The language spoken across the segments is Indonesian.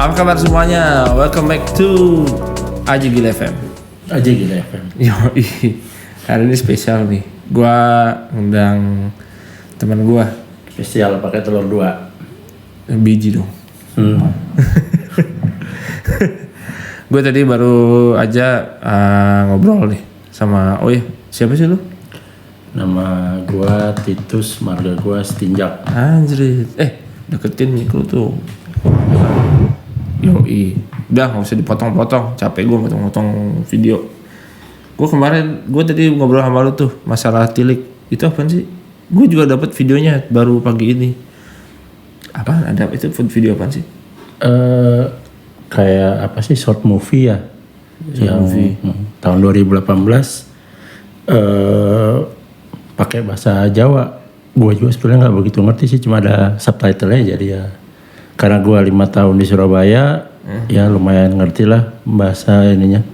Apa kabar semuanya? Welcome back to Aji Gila FM. Aji Gila FM. Yoi, hari ini spesial nih. Gua ngundang teman gua. Spesial pakai telur 2. Biji dong. Gue tadi baru aja ngobrol nih sama, oh iya, siapa sih lu? Nama gua Titus, marga gua Stinjak. Anjir, deketin mikro tuh. Yoi, udah gak usah dipotong-potong, capek gue potong-potong video. Gue tadi ngobrol sama lu tuh masalah tilik, itu apaan sih? Gue juga dapat videonya baru pagi ini. Apaan? Ada itu video apaan sih? Kayak apa sih, short movie ya? Movie. Tahun 2018 pakai bahasa Jawa. Gue juga sebenarnya nggak begitu ngerti sih, cuma ada subtitlenya jadi ya. Karena gue 5 tahun di Surabaya, ya lumayan ngerti lah bahasa ininya.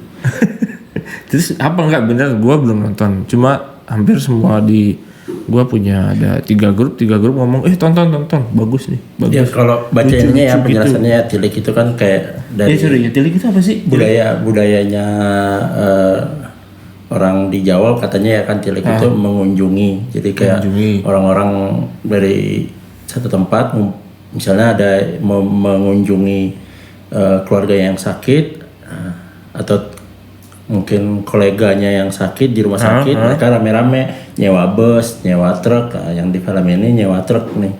Terus apa nggak bener? Gue belum nonton. Cuma hampir semua gue punya ada 3 grup ngomong, tonton, bagus nih, bagus. Ya kalau bacaannya ya penjelasannya ya, tilik itu kan kayak dari. Ya tilik itu apa sih? Budayanya orang di Jawa katanya ya kan, tilik itu mengunjungi. Jadi kayak orang-orang dari satu tempat, misalnya ada mengunjungi keluarga yang sakit atau mungkin koleganya yang sakit di rumah sakit, mereka rame-rame nyewa bus, nyewa truk. Yang di film ini nyewa truk nih.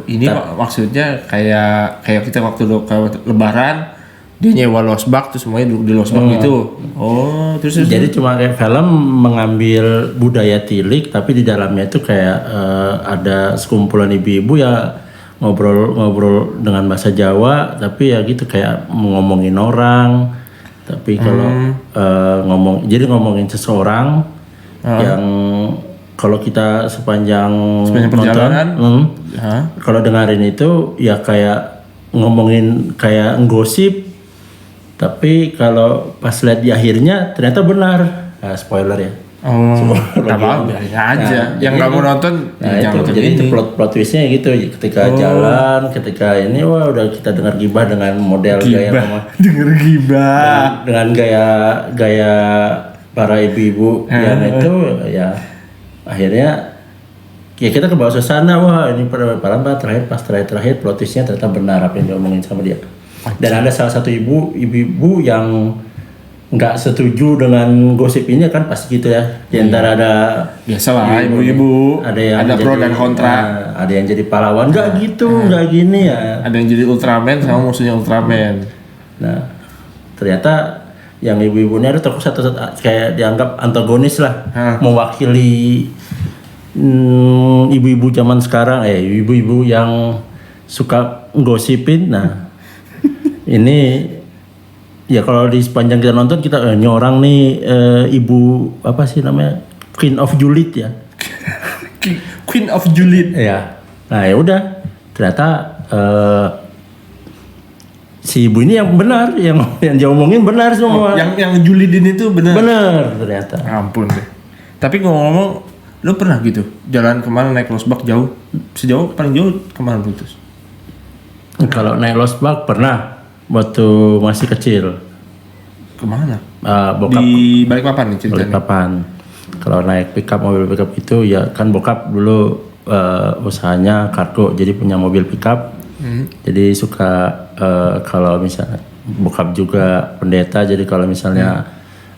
Ini maksudnya kayak kita waktu Lebaran dia nyewa losbak terus semuanya duduk di losbak gitu. Terus jadi cuma kayak film mengambil budaya tilik, tapi di dalamnya itu kayak ada sekumpulan ibu-ibu ya ngobrol dengan bahasa Jawa, tapi ya gitu kayak ngomongin orang. Tapi kalau ngomongin seseorang yang kalau kita sepanjang perjalanan kalau dengerin itu ya kayak ngomongin kayak nggosip, tapi kalau pas lihat di akhirnya ternyata benar. Spoiler ya. Apa aja. Yang nggak mau nonton, jadi itu plot twistnya gitu. Ketika jalan, ketika ini udah kita dengar gibah dengan model dengan gaya para ibu-ibu yang itu ya akhirnya ya kita ke bawah suasana. Ini terakhir plot twistnya ternyata benar apa yang diomongin sama dia. Dan ada salah satu ibu-ibu yang nggak setuju dengan gosip ini kan, pasti gitu ya. Di antara ada biasalah ibu-ibu, ada pro dan kontra. Ada yang jadi pahlawan, nggak gitu, nggak gini ya. Ada yang jadi Ultraman sama musuhnya Ultraman. Nah, ternyata yang ibu-ibunya ada tokoh satu kayak dianggap antagonis lah, mewakili ibu-ibu zaman sekarang, ibu-ibu yang suka gosipin. Nah, ini ya kalau di sepanjang kita nonton kita ini orang nih ibu apa sih namanya, Queen of Julid ya. Queen of Julid ya. Nah ya udah, ternyata si ibu ini yang benar, yang dia omongin benar semua. Yang Julidin itu benar. Benar ternyata. Ampun deh. Tapi ngomong-ngomong, lu pernah gitu jalan kemana naik losbak jauh? Sejauh paling jauh kemana Putus? Kalau naik losbak pernah. Waktu masih kecil. Kemana? Bokap di Balikpapan nih ceritanya. Balikpapan. Kalau naik mobil pickup itu ya kan bokap dulu usahanya kargo, jadi punya mobil pickup. Jadi suka kalau misalnya bokap juga pendeta, jadi kalau misalnya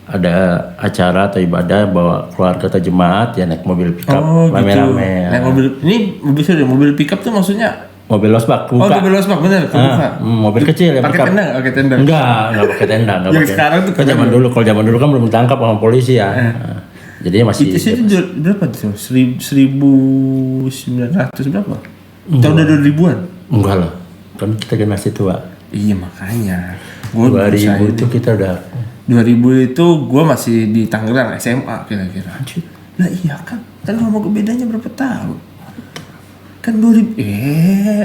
ada acara atau ibadah bawa keluarga atau jemaat ya naik mobil pickup rame-rame. Gitu. Naik mobil pickup tuh maksudnya mobil losbak buka. Mobil losbak bener, kebuka. Mobil kecil ya. Pakai tenda? Enggak pakai tenda. Yang sekarang tuh kalau zaman dulu kan belum ditangkap sama polisi ya. Jadi masih. Itu berapa tuh? 1900 berapa? Tahun 2000-an? Enggak lah. Kan kita generasi tua. Iya makanya. 2000 itu kita udah. 2000 itu gue masih di Tangerang SMA kira-kira. Lah iya kan. Kan ngomong bedanya berapa tahun? Kan 2000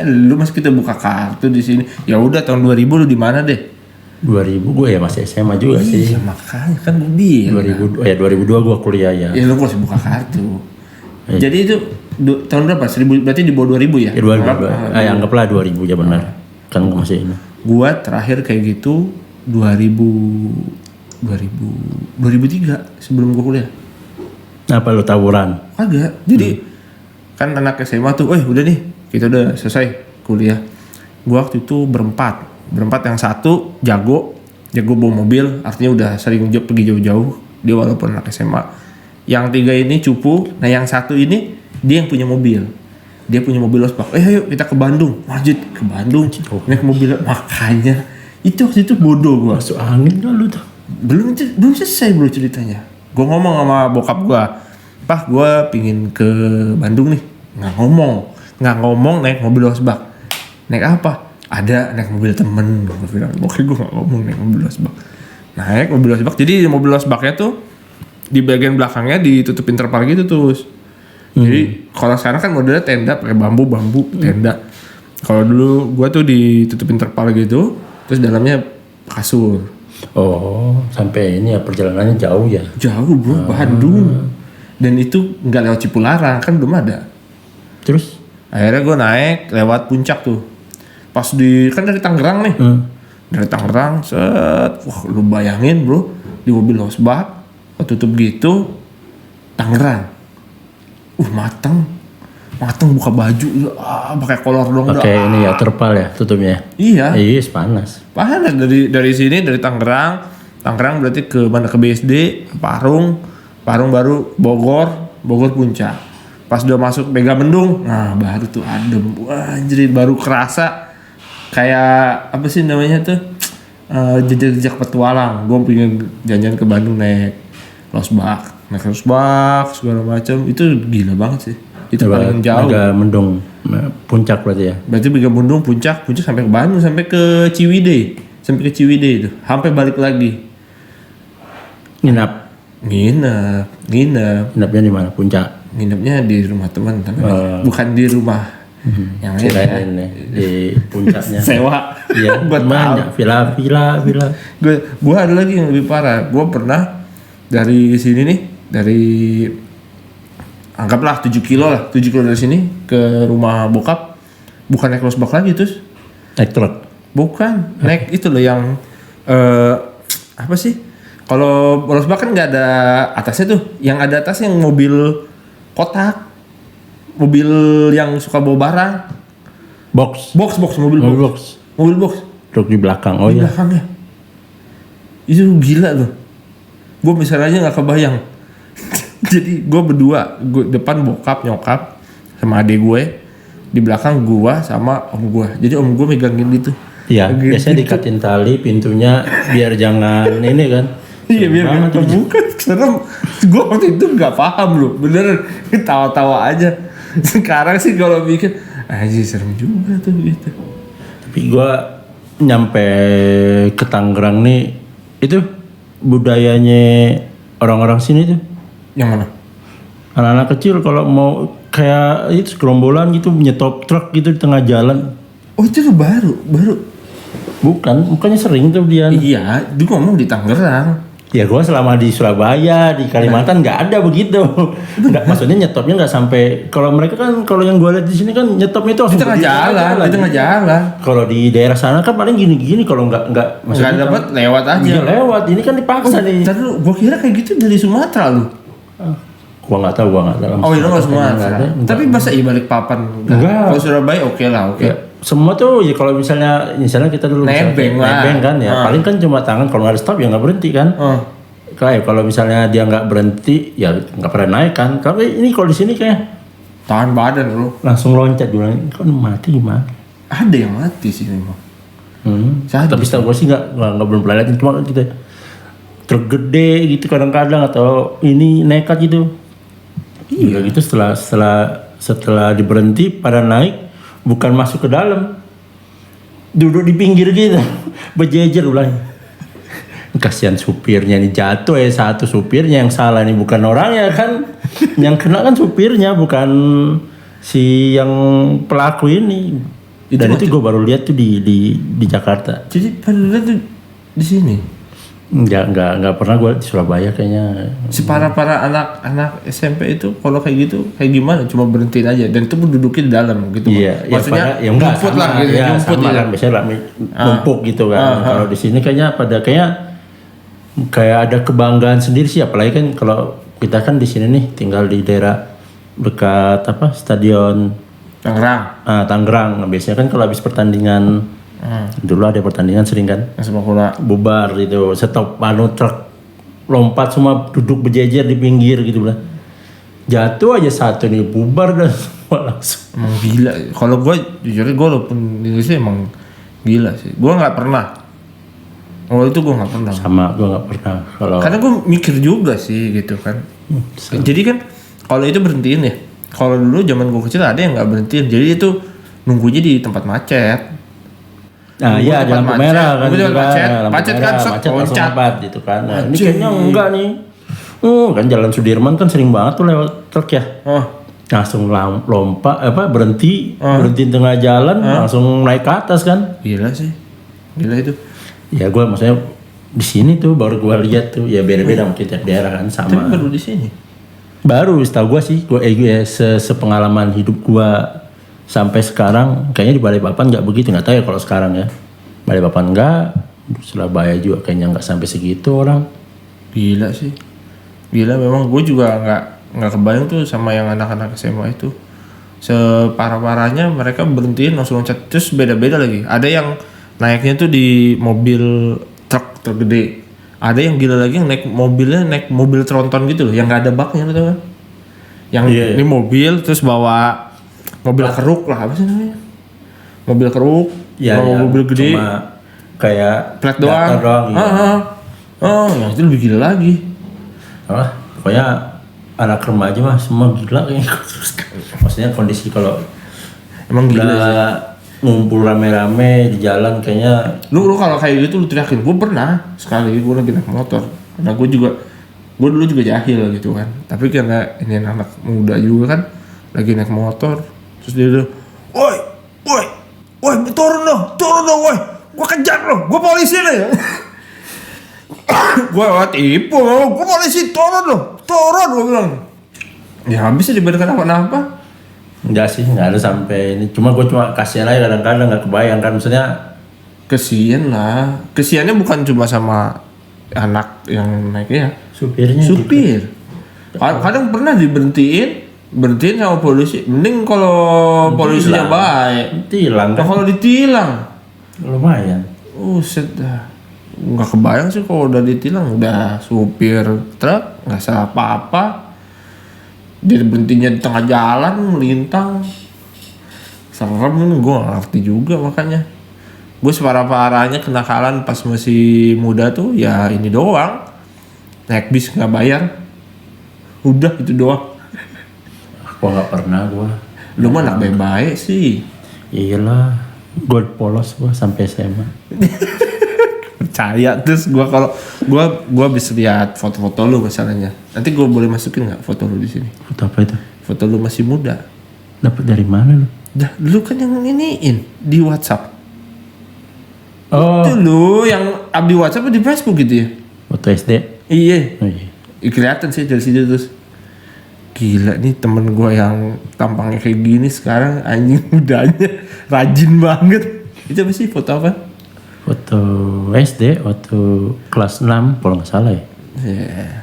lu masih kita buka kartu di sini. Ya udah tahun 2000 lu di mana deh? 2000 gue ya masih SMA juga sih. Iya makanya kan gue bilang 2002 gue kuliah ya. Ya lu masih buka kartu. Jadi itu tahun berapa? 1000, berarti di bawah 2000 ya? Ya 2000. Anggaplah 2000 ya benar. kan masih ini. Gua terakhir kayak gitu 2003 sebelum gua kuliah. Apa lu tawuran? Agak. Jadi kan anak SMA tuh, udah nih kita udah selesai kuliah. Gua waktu itu berempat yang satu jago bawa mobil, artinya udah sering pergi jauh-jauh. Dia walaupun anak SMA. Yang 3 ini cupu. Nah yang satu ini dia yang punya mobil. Dia punya mobil losbak. Ayo kita ke Bandung. Lanjut ke Bandung. Naik mobil. Makanya itu waktu itu bodoh gua. Masuk angin kan lu tuh. Belum selesai bro ceritanya. Gua ngomong sama bokap gua, "Pak, gua pingin ke Bandung nih." Nggak ngomong naik mobil losbak. Naik apa? Ada naik mobil temen. Gua bilang, pokoknya gua nggak ngomong naik mobil losbak. Naik mobil losbak. Jadi mobil losbaknya tuh di bagian belakangnya ditutupin terpal gitu terus. Jadi kalau sekarang kan modelnya tenda pakai bambu tenda. Kalau dulu gua tuh ditutupin terpal gitu, terus dalamnya kasur. Oh, sampai ini ya perjalanannya jauh ya? Jauh bro, Bandung. Dan itu nggak lewat Cipularang, kan belum ada. Terus? Akhirnya gue naik lewat puncak tuh. Pas kan dari Tangerang nih. Dari Tangerang, wah lu bayangin bro, di mobil losbak, ketutup gitu, Tangerang. Matang buka baju, pakai kolor dong. Pakai ini ya, terpal ya tutupnya? Iya. Iya, panas. Panas dari sini, dari Tangerang berarti ke mana, ke BSD, Parung baru Bogor puncak. Pas udah masuk Megamendung, nah baru tuh adem. Wah anjir, baru kerasa kayak apa sih namanya tuh, jejak petualang. Gue pengen jalan-jalan ke Bandung naik losbak segala macam. Itu gila banget sih. Itu paling jauh. Megamendung puncak berarti ya? Berarti Megamendung puncak sampai ke Bandung, sampai ke Ciwidey itu, sampai balik lagi. Nginep. Nginepnya di mana? Puncak? Nginepnya di rumah teman, bukan di rumah yang lain ya. Di puncaknya. Sewa. Iya. Buat banyak villa. Gue ada lagi yang lebih parah. Gue pernah dari sini nih, anggaplah 7 kilo dari sini ke rumah bokap, bukan naik losbak lagi terus. Naik truk? Bukan, naik itu loh yang apa sih? Kalau losbak kan nggak ada atasnya tuh, yang ada atasnya yang mobil kotak, mobil yang suka bawa barang. Mobil box. Truk di belakang, di belakangnya. Itu gila loh. Gue misalnya aja nggak kebayang. Jadi gue berdua, depan bokap, nyokap, sama adik gue, di belakang gue sama om gue. Jadi om gue megangin gitu. Iya, biasanya dikatin tali pintunya biar jangan ini kan. Iya, biar jangan terbuka. Serem. Gue waktu itu nggak paham loh, beneran tawa-tawa aja. Sekarang sih kalau mikir, anjir serem juga tuh gitu. Tapi gue nyampe ke Tangerang nih, itu budayanya orang-orang sini tuh. Yang mana? Anak-anak kecil kalau mau kayak itu gerombolan gitu nyetop truk gitu di tengah jalan. Oh itu tuh baru. Bukannya sering tuh dia. Iya, dia ngomong di Tangerang. Ya gue selama di Surabaya, di Kalimantan nggak ada begitu. Nggak, maksudnya nyetopnya nggak sampai. Kalau mereka kan, kalau yang gue lihat di sini kan nyetopnya itu langsung di tengah jalan. Kalau di daerah sana kan paling gini-gini, kalau nggak dapat lewat aja. Iya lewat, ini kan dipaksa nih. Tadi gue kira kayak gitu dari Sumatera lu. Gua nggak tahu. Oh iya, nggak Sumatera. Tapi masa balik papan? Kalau Surabaya oke lah. Ya, semua tuh ya kalau misalnya kita dulu nebeng kan ya, paling kan cuma tangan, kalau nggak ada stop ya nggak berhenti kan. Kayak kalau misalnya dia nggak berhenti ya nggak pernah naik kan. Tapi ini kalau di sini kayak tahan badan lu. Langsung loncat dulu. Kok mati gimana? Ada yang mati sih memang. Tapi setahu gue sih nggak belum pernah lihat, cuma kita truk gede gitu kadang-kadang atau ini nekat gitu. Iya gitu setelah diberhenti pada naik, bukan masuk ke dalam, duduk di pinggir gitu, berjejer ulang. Kasihan supirnya nih, jatuh ya satu supirnya yang salah nih, bukan orangnya kan. Yang kena kan supirnya, bukan si yang pelaku ini. Dan itu gue baru lihat tuh di Jakarta. Jadi padahal tuh di sini. Enggak pernah gue di Surabaya kayaknya. Para anak SMP itu kalau kayak gitu kayak gimana? Cuma berhentiin aja dan itu duduknya di dalam gitu. Iya, maksudnya ya enggak numpuk sama, lah gitu, ya, numpuk sama gitu. kan biasanya numpuk gitu kan. Kalau di sini kayaknya kayak ada kebanggaan sendiri sih, apalagi kan kalau kita kan di sini nih tinggal di daerah dekat Stadion Tangerang. Nah, biasanya kan kalau habis pertandingan dulu ada pertandingan sering kan sepak bola bubar gitu, stop truk lompat semua duduk berjejer di pinggir gitu lah. Jatuh aja satu nih bubar dan semua langsung. Emang gila. Kalau gue jujur gue walaupun di Indonesia emang gila sih. Gue nggak pernah. Oh itu gue nggak pernah. Sama gue nggak pernah. Karena gue mikir juga sih gitu kan. Jadi kan kalau itu berhentiin ya. Kalau dulu zaman gue kecil ada yang nggak berhentiin. Jadi itu nunggunya di tempat macet. Nah iya ada lampu merah kan juga. Macet kan langsung lompat gitu kan. Nah, ini kayaknya enggak nih. Kan Jalan Sudirman kan sering banget tuh lewat truk ya. Langsung lompat berhenti tengah jalan langsung naik ke atas kan. Gila sih. Gila itu. Ya gue maksudnya di sini tuh baru gue lihat tuh ya beda-beda mungkin tiap daerah kan sama. Tapi baru di sini. Baru setahu gue sih gue sepengalaman hidup gue sampai sekarang kayaknya di Balikpapan nggak begitu, nggak tahu ya kalau sekarang ya. Balikpapan nggak, Surabaya juga kayaknya nggak sampai segitu orang. Gila sih. Gila memang gue juga nggak kebayang tuh sama yang anak-anak SMA itu. Separah-parahnya mereka berhentiin langsung loncat, terus beda-beda lagi. Ada yang naiknya tuh di mobil truk tergede. Ada yang gila lagi yang naik mobil tronton gitu loh, yang nggak ada baknya lo tau kan? Yang ini mobil terus bawa mobil keruk lah, apa sih namanya? Mobil keruk, mobil gede. Cuma kayak plat doang. Yang itu lebih gila lagi. Pokoknya anak remaja mah semua gila kayaknya. Maksudnya kondisi kalau emang gila sih. Ngumpul rame-rame di jalan kayaknya. Lu kalau kayak gitu lu teriakin. Gue pernah sekali gue lagi naik motor. Karena gue dulu juga jahil gitu kan. Tapi karena ini anak muda juga kan, lagi naik motor. Terus dia udah, woi, turun dong, woi, gue kejar lo, gue polisi nih. Gue tipu, gue polisi, turun, gue bilang. Ya habis sih dibanding kenapa-napa. Enggak sih, nggak ada sampai ini. Gue cuma kasihan aja kadang-kadang nggak kebayang kan, maksudnya. Kesian lah, kesiannya bukan cuma sama anak yang naiknya, supirnya. Supir. Kadang pernah diberhentiin sama polisi. Mending kalau polisinya baik. Ditilang kan? Kalau ditilang lumayan. Set dah. Nggak kebayang sih kalau udah ditilang. Udah supir truk nggak salah apa-apa. Dia berhentinya di tengah jalan melintang. Serem, gue nggak ngerti juga makanya. Gue separah-parahnya kenakalan pas masih muda tuh ya ini doang. Naik bis nggak bayar. Udah itu doang. Gue nggak pernah gue. Lu mah anak baik-baik sih. Iyalah, gue polos gue sampai SMA. Percaya. Terus gue bisa lihat foto-foto lu masalahnya. Nanti gue boleh masukin nggak foto lu di sini? Foto apa itu? Foto lu masih muda. Dapat dari mana lu? Dah, lu kan yang iniin di WhatsApp. Oh. Itu lu yang di WhatsApp atau di Facebook gitu ya? Foto SD. Iya. Oh, iya. Kelihatan sih dari situ terus. Gila nih temen gue yang tampangnya kayak gini sekarang anjing mudanya rajin banget. Itu apa sih foto apa? Foto SD waktu kelas 6 kalau nggak salah ya.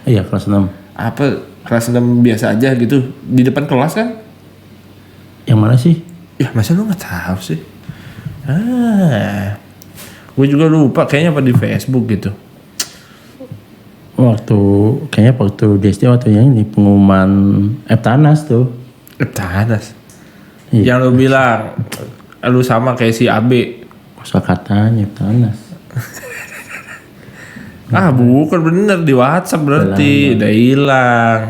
Iya kelas 6. Apa kelas 6 biasa aja gitu di depan kelas kan? Yang mana sih? Ya masa lu nggak tahu sih? Gue juga lupa kayaknya apa di Facebook gitu. Kayaknya waktu di SD waktu yang ini pengumuman Eptanas tuh. Eptanas? Iya. Yang lu bilang lu sama kayak si Abe. Kosa katanya Eptanas. Bukan bener di WhatsApp berarti udah hilang.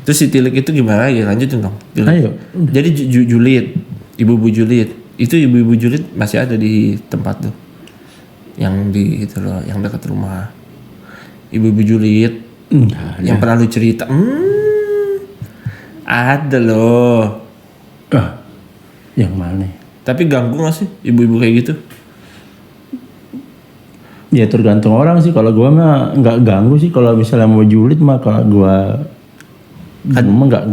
Terus si Tilik itu gimana ya? Lanjutin dong. Ayo. Jadi julid, ibu-ibu julid. Itu ibu-ibu julid masih ada di tempat tuh. Yang di itu loh, yang dekat rumah. Ibu-ibu julid. Yang pernah lu cerita. Ada loh. Yang mana? Tapi ganggu gak sih ibu-ibu kayak gitu? Ya tergantung orang sih. Kalau gue mah nggak ganggu sih. Kalau misalnya mau julid mah, kalau gue mah nggak,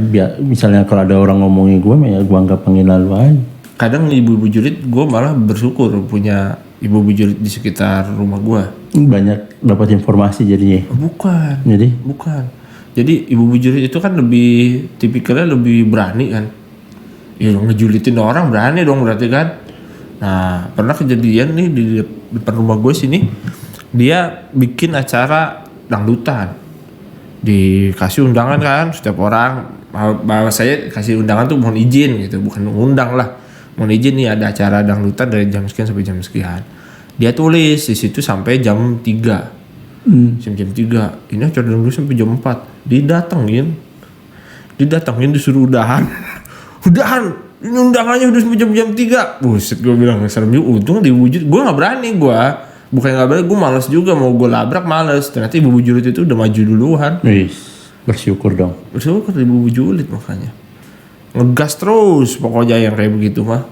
misalnya kalau ada orang ngomongin gue mah ya gue nggak panggil lalu aja. Kadang ibu-ibu julid gue malah bersyukur punya ibu-ibu julid di sekitar rumah gue. Banyak dapat informasi jadinya. Bukan. Bukan. Jadi ibu-ibu julid itu kan lebih tipikalnya lebih berani kan. Ya ngejulitin orang berani dong berarti kan. Nah pernah kejadian nih di depan rumah gue sini, dia bikin acara dangdutan, dikasih undangan kan setiap orang. Bahwa saya kasih undangan tuh mohon izin gitu, bukan ngundang lah, mohon izin nih ada acara dangdutan dari jam sekian sampai jam sekian. Dia tulis di situ sampai jam 3. Jam 3 ini acara dangdut sampai jam 4. Didatengin disuruh udahan ini undangannya udah sampai jam 3. Buset, gue bilang serem juga. Untung diwujud, gue nggak berani, bukan nggak berani, gue malas juga, mau gue labrak males. Ternyata ibu julid itu udah maju duluan. Bersyukur dong. Bersyukur ibu julid makanya ngegas terus pokoknya yang kayak begitu mah.